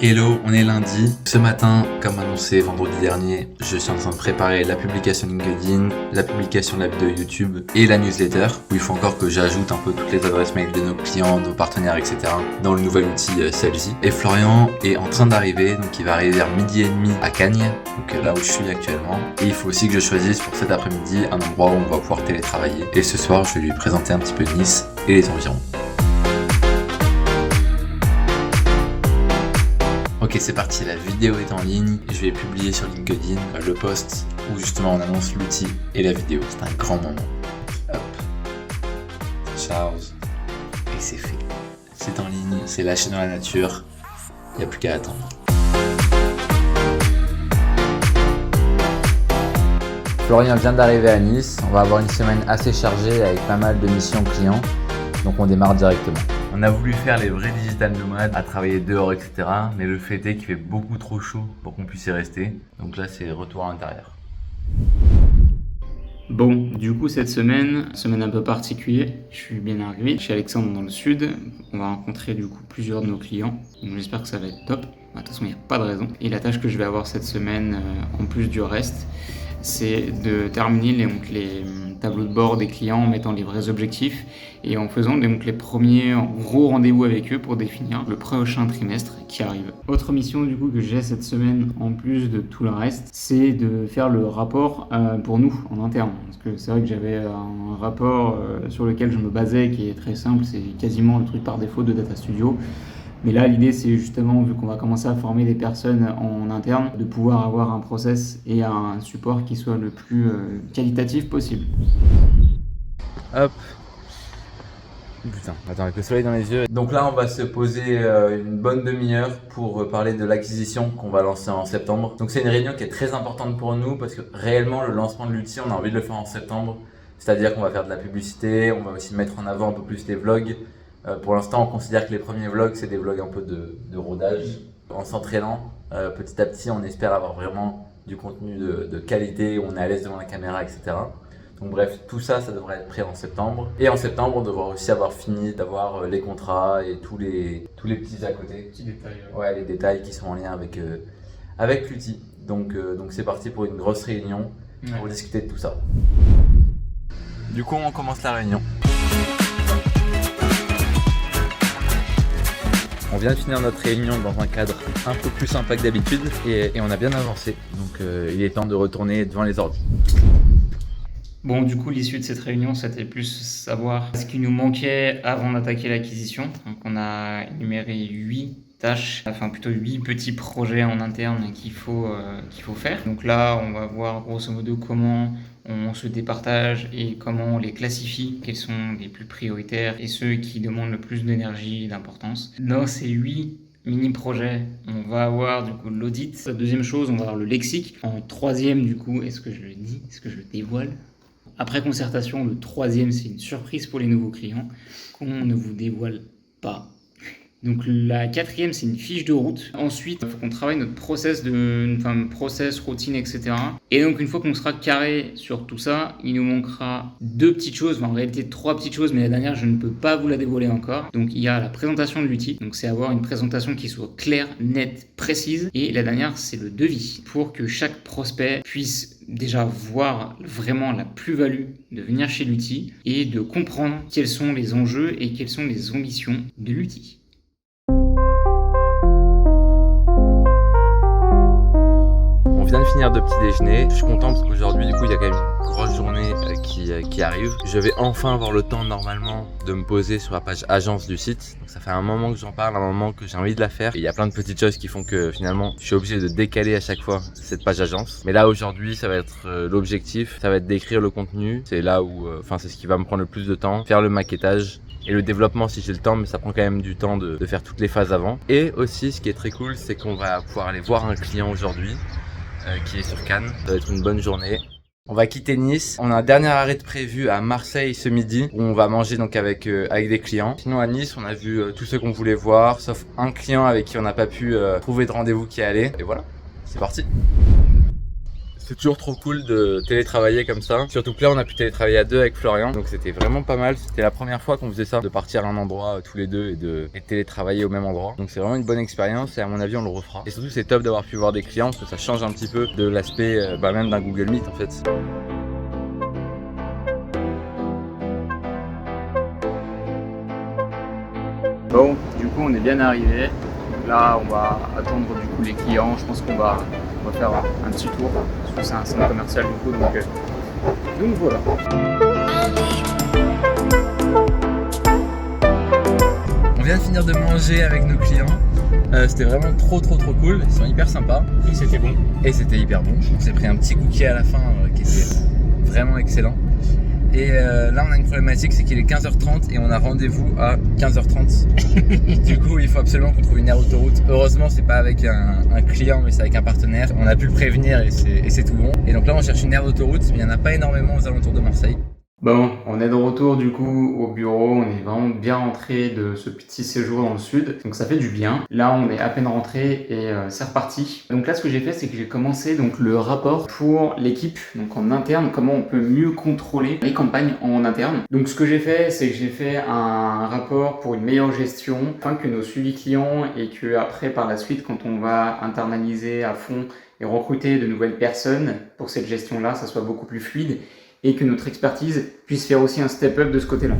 Hello, on est lundi. Ce matin, comme annoncé vendredi dernier, je suis en train de préparer la publication LinkedIn, la publication de la vidéo YouTube et la newsletter, où il faut encore que j'ajoute un peu toutes les adresses mail de nos clients, nos partenaires, etc. dans le nouvel outil Salesy. Et Florian est en train d'arriver, donc il va arriver vers 12h30 à Cagnes, donc là où je suis actuellement. Et il faut aussi que je choisisse pour cet après-midi un endroit où on va pouvoir télétravailler. Et ce soir, je vais lui présenter un petit peu Nice et les environs. Ok, c'est parti, la vidéo est en ligne. Je vais publier sur LinkedIn le post où justement on annonce l'outil et la vidéo. C'est un grand moment. Hop. Charge. Et c'est fait. C'est en ligne, c'est lâché dans la nature. Il n'y a plus qu'à attendre. Florian vient d'arriver à Nice. On va avoir une semaine assez chargée avec pas mal de missions clients. Donc on démarre directement. On a voulu faire les vrais digital nomades, à travailler dehors, etc. Mais le fait est qu'il fait beaucoup trop chaud pour qu'on puisse y rester. Donc là, c'est retour à l'intérieur. Bon, du coup, cette semaine un peu particulière. Je suis bien arrivé chez Alexandre dans le sud. On va rencontrer du coup plusieurs de nos clients. Donc j'espère que ça va être top. De toute façon, il n'y a pas de raison. Et la tâche que je vais avoir cette semaine, en plus du reste, c'est de terminer les tableaux de bord des clients en mettant les vrais objectifs et en faisant les premiers gros rendez-vous avec eux pour définir le prochain trimestre qui arrive. Autre mission du coup que j'ai cette semaine en plus de tout le reste, c'est de faire le rapport pour nous en interne. Parce que c'est vrai que j'avais un rapport sur lequel je me basais qui est très simple, c'est quasiment le truc par défaut de Data Studio. Mais là, l'idée, c'est justement, vu qu'on va commencer à former des personnes en interne, de pouvoir avoir un process et un support qui soit le plus qualitatif possible. Hop. Putain, attends, avec le soleil dans les yeux. Donc là, on va se poser une bonne demi-heure pour parler de l'acquisition qu'on va lancer en septembre. Donc c'est une réunion qui est très importante pour nous parce que réellement, le lancement de l'outil, on a envie de le faire en septembre. C'est-à-dire qu'on va faire de la publicité, on va aussi mettre en avant un peu plus les vlogs. Pour l'instant, on considère que les premiers vlogs, c'est des vlogs un peu de rodage. En s'entraînant, petit à petit, on espère avoir vraiment du contenu de qualité, où on est à l'aise devant la caméra, etc. Donc bref, tout ça, ça devrait être prêt en septembre. Et en septembre, on devrait aussi avoir fini d'avoir les contrats et tous les petits à côté. Petits détails. Ouais, les détails qui sont en lien avec l'outil. Donc c'est parti pour une grosse réunion pour discuter de tout ça. Du coup, on commence la réunion. On vient de finir notre réunion dans un cadre un peu plus sympa que d'habitude et on a bien avancé. Donc il est temps de retourner devant les ordi. Bon, du coup, l'issue de cette réunion, c'était plus savoir ce qui nous manquait avant d'attaquer l'acquisition. Donc, on a énuméré 8 tâches, enfin plutôt 8 petits projets en interne qu'il faut faire. Donc là, on va voir grosso modo comment on se départage et comment on les classifie, quels sont les plus prioritaires et ceux qui demandent le plus d'énergie et d'importance. Dans ces 8 mini-projets, on va avoir du coup l'audit. La deuxième chose, on va avoir le lexique. En troisième, du coup, est-ce que je le dis, est-ce que je le dévoile ? Après concertation, le troisième, c'est une surprise pour les nouveaux clients qu'on ne vous dévoile pas. Donc la quatrième, c'est une fiche de route. Ensuite, il faut qu'on travaille notre process, routine, etc. Et donc une fois qu'on sera carré sur tout ça, il nous manquera 2 petites choses, en réalité 3 petites choses, mais la dernière, je ne peux pas vous la dévoiler encore. Donc il y a la présentation de l'outil, donc c'est avoir une présentation qui soit claire, nette, précise. Et la dernière, c'est le devis, pour que chaque prospect puisse déjà voir vraiment la plus-value de venir chez l'outil et de comprendre quels sont les enjeux et quelles sont les ambitions de l'outil. On vient de finir de petit déjeuner. Je suis content parce qu'aujourd'hui, du coup, il y a quand même une grosse journée qui arrive. Je vais enfin avoir le temps normalement de me poser sur la page agence du site. Donc ça fait un moment que j'en parle, un moment que j'ai envie de la faire. Et il y a plein de petites choses qui font que finalement, je suis obligé de décaler à chaque fois cette page agence. Mais là, aujourd'hui, ça va être l'objectif. Ça va être d'écrire le contenu. C'est là où, c'est ce qui va me prendre le plus de temps. Faire le maquettage. Et le développement si j'ai le temps, mais ça prend quand même du temps de faire toutes les phases avant. Et aussi, ce qui est très cool, c'est qu'on va pouvoir aller voir un client aujourd'hui qui est sur Cannes. Ça va être une bonne journée. On va quitter Nice. On a un dernier arrêt de prévu à Marseille ce midi où on va manger donc avec des clients. Sinon à Nice, on a vu tous ceux qu'on voulait voir, sauf un client avec qui on n'a pas pu trouver de rendez-vous qui allait. Et voilà, c'est parti. C'est toujours trop cool de télétravailler comme ça. Surtout que là, on a pu télétravailler à 2 avec Florian. Donc c'était vraiment pas mal. C'était la première fois qu'on faisait ça, de partir à un endroit tous les deux et de télétravailler au même endroit. Donc c'est vraiment une bonne expérience et à mon avis, on le refera. Et surtout, c'est top d'avoir pu voir des clients parce que ça change un petit peu de l'aspect même d'un Google Meet en fait. Bon, du coup, on est bien arrivé. Là, on va attendre du coup les clients. Je pense qu'on va faire un petit tour parce que c'est un centre commercial du coup. Donc voilà. On vient de finir de manger avec nos clients. C'était vraiment trop cool. Ils sont hyper sympas. Et c'était bon. Et c'était hyper bon. On s'est pris un petit cookie à la fin qui était vraiment excellent. Et là on a une problématique, c'est qu'il est 15h30 et on a rendez-vous à 15h30. Du coup il faut absolument qu'on trouve une aire d'autoroute. Heureusement c'est pas avec un client mais c'est avec un partenaire. On a pu le prévenir et c'est tout bon. Et donc là on cherche une aire d'autoroute mais il n'y en a pas énormément aux alentours de Marseille. Bon, on est de retour du coup au bureau, on est vraiment bien rentré de ce petit séjour dans le sud, donc ça fait du bien. Là on est à peine rentré et c'est reparti. Donc là ce que j'ai fait c'est que j'ai commencé donc le rapport pour l'équipe, donc en interne, comment on peut mieux contrôler les campagnes en interne. Donc ce que j'ai fait c'est que j'ai fait un rapport pour une meilleure gestion, afin que nos suivis clients et que après par la suite quand on va internaliser à fond et recruter de nouvelles personnes pour cette gestion-là, ça soit beaucoup plus fluide. Et que notre expertise puisse faire aussi un step-up de ce côté-là.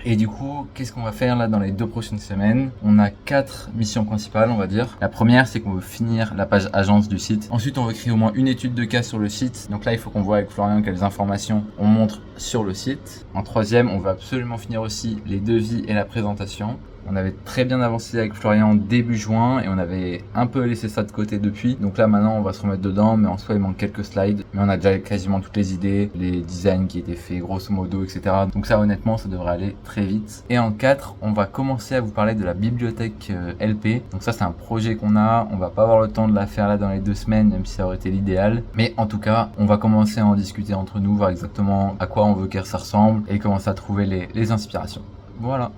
Et du coup, qu'est-ce qu'on va faire là dans les 2 prochaines semaines? On a 4 missions principales, on va dire. La première, c'est qu'on veut finir la page agence du site. Ensuite, on veut créer au moins une étude de cas sur le site. Donc là, il faut qu'on voit avec Florian quelles informations on montre sur le site. En troisième, on veut absolument finir aussi les devis et la présentation. On avait très bien avancé avec Florian début juin et on avait un peu laissé ça de côté depuis. Donc là maintenant on va se remettre dedans, mais en soi il manque quelques slides. Mais on a déjà quasiment toutes les idées, les designs qui étaient faits grosso modo, etc. Donc ça honnêtement ça devrait aller très vite. Et en 4, on va commencer à vous parler de la bibliothèque LP. Donc ça c'est un projet qu'on a, on va pas avoir le temps de la faire là dans les 2 semaines, même si ça aurait été l'idéal. Mais en tout cas on va commencer à en discuter entre nous, voir exactement à quoi on veut que ça ressemble et commencer à trouver les inspirations. Voilà.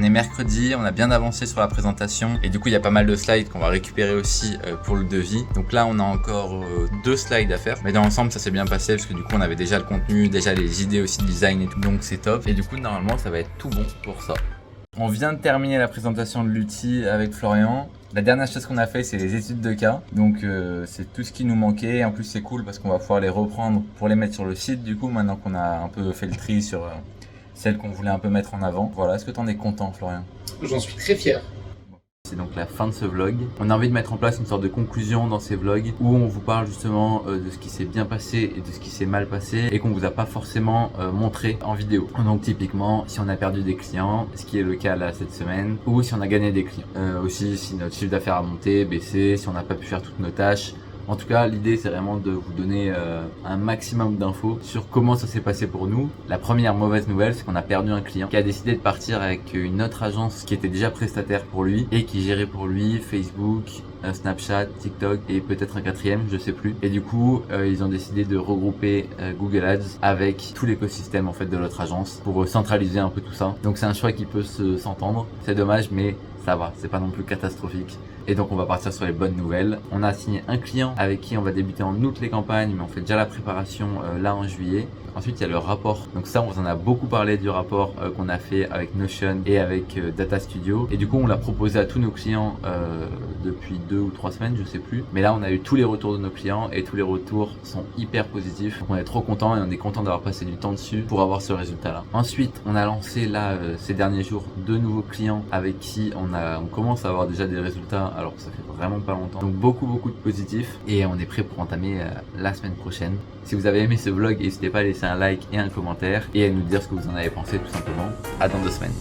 On est mercredi, on a bien avancé sur la présentation et du coup il y a pas mal de slides qu'on va récupérer aussi pour le devis. Donc là on a encore 2 slides à faire, mais dans l'ensemble ça s'est bien passé parce que du coup on avait déjà le contenu, déjà les idées aussi de design et tout, donc c'est top. Et du coup normalement ça va être tout bon pour ça. On vient de terminer la présentation de l'outil avec Florian. La dernière chose qu'on a fait c'est les études de cas, donc c'est tout ce qui nous manquait. En plus c'est cool parce qu'on va pouvoir les reprendre pour les mettre sur le site du coup maintenant qu'on a un peu fait le tri sur celle qu'on voulait un peu mettre en avant. Voilà, est-ce que t'en es content Florian? J'en suis très fier. C'est donc la fin de ce vlog. On a envie de mettre en place une sorte de conclusion dans ces vlogs où on vous parle justement de ce qui s'est bien passé et de ce qui s'est mal passé et qu'on vous a pas forcément montré en vidéo. Donc typiquement si on a perdu des clients, ce qui est le cas là cette semaine, ou si on a gagné des clients. Aussi si notre chiffre d'affaires a monté, baissé, si on n'a pas pu faire toutes nos tâches. En tout cas, l'idée c'est vraiment de vous donner un maximum d'infos sur comment ça s'est passé pour nous. La première mauvaise nouvelle, c'est qu'on a perdu un client qui a décidé de partir avec une autre agence qui était déjà prestataire pour lui et qui gérait pour lui Facebook, Snapchat, TikTok et peut-être un 4e, je sais plus. Et du coup, ils ont décidé de regrouper Google Ads avec tout l'écosystème en fait de l'autre agence pour centraliser un peu tout ça. Donc c'est un choix qui peut s'entendre. C'est dommage, mais ça va, c'est pas non plus catastrophique. Et donc on va partir sur les bonnes nouvelles. On a signé un client avec qui on va débuter en août les campagnes, mais on fait déjà la préparation là en juillet. Ensuite il y a le rapport, donc ça on vous en a beaucoup parlé du rapport qu'on a fait avec Notion et avec Data Studio. Et du coup on l'a proposé à tous nos clients depuis 2 ou 3 semaines, je sais plus. Mais là on a eu tous les retours de nos clients et tous les retours sont hyper positifs. Donc on est trop content et on est content d'avoir passé du temps dessus pour avoir ce résultat là. Ensuite on a lancé là ces derniers jours 2 nouveaux clients avec qui on commence à avoir déjà des résultats alors que ça fait vraiment pas longtemps. Donc beaucoup de positifs et on est prêt pour entamer la semaine prochaine. Si vous avez aimé ce vlog, n'hésitez pas à laisser un like et un commentaire et à nous dire ce que vous en avez pensé tout simplement. À dans 2 semaines.